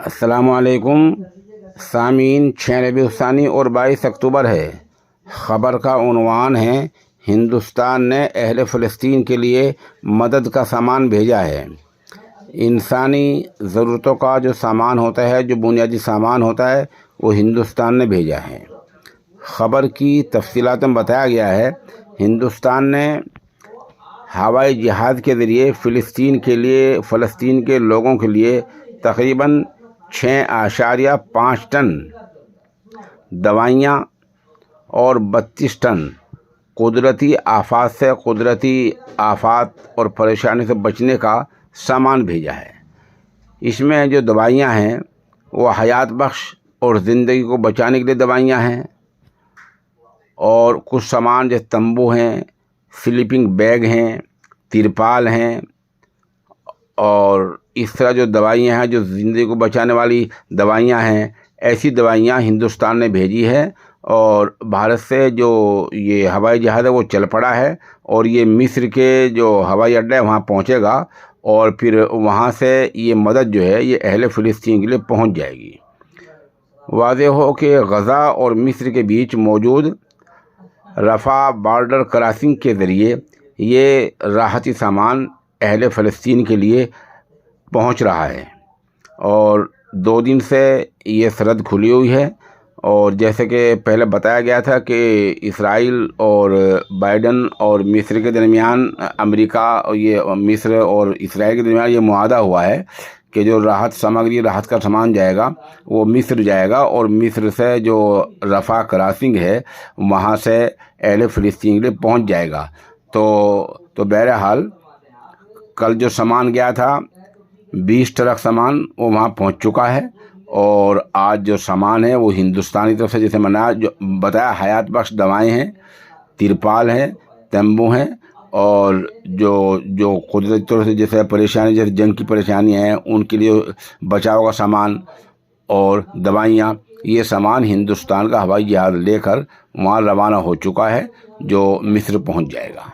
السلام علیکم سامعین، 6 ربیع الثانی اور 22 اکتوبر ہے۔ خبر کا عنوان ہے ہندوستان نے اہل فلسطین کے لیے مدد کا سامان بھیجا ہے۔ انسانی ضرورتوں کا جو سامان ہوتا ہے، جو بنیادی سامان ہوتا ہے، وہ ہندوستان نے بھیجا ہے۔ خبر کی تفصیلات میں بتایا گیا ہے ہندوستان نے ہوائی جہاز کے ذریعے فلسطین کے لوگوں کے لیے تقریباً 6.5 ٹن دوائیاں اور 32 ٹن قدرتی آفات اور پریشانی سے بچنے کا سامان بھیجا ہے۔ اس میں جو دوائیاں ہیں وہ حیات بخش اور زندگی کو بچانے کے لیے دوائیاں ہیں، اور کچھ سامان جیسے تمبو ہیں، سلیپنگ بیگ ہیں، ترپال ہیں، اور اس طرح جو دوائیاں ہیں، جو زندگی کو بچانے والی دوائیاں ہیں، ایسی دوائیاں ہندوستان نے بھیجی ہے۔ اور بھارت سے جو یہ ہوائی جہاز ہے وہ چل پڑا ہے، اور یہ مصر کے جو ہوائی اڈہ ہے وہاں پہنچے گا، اور پھر وہاں سے یہ مدد جو ہے یہ اہل فلسطین کے لیے پہنچ جائے گی۔ واضح ہو کہ غزہ اور مصر کے بیچ موجود رفح بارڈر کراسنگ کے ذریعے یہ راحتی سامان اہل فلسطین کے لیے پہنچ رہا ہے، اور 2 دن سے یہ سرحد کھلی ہوئی ہے۔ اور جیسے کہ پہلے بتایا گیا تھا کہ اسرائیل اور بائیڈن اور مصر کے درمیان مصر اور اسرائیل کے درمیان یہ معاہدہ ہوا ہے کہ جو راحت کا سامان جائے گا وہ مصر جائے گا، اور مصر سے جو رفح کراسنگ ہے وہاں سے اہل فلسطین کے لیے پہنچ جائے گا۔ تو بہرحال کل جو سامان گیا تھا 20 ٹرک سامان وہ وہاں پہنچ چکا ہے، اور آج جو سامان ہے وہ ہندوستانی طرف سے جیسے جو بتایا حیات بخش دوائیں ہیں، ترپال ہیں، تمبو ہیں، اور جو قدرتی طور سے جیسے جنگ کی پریشانیاں ہیں ان کے لیے بچاؤ کا سامان اور دوائیاں، یہ سامان ہندوستان کا ہوائی جہاز لے کر وہاں روانہ ہو چکا ہے، جو مصر پہنچ جائے گا۔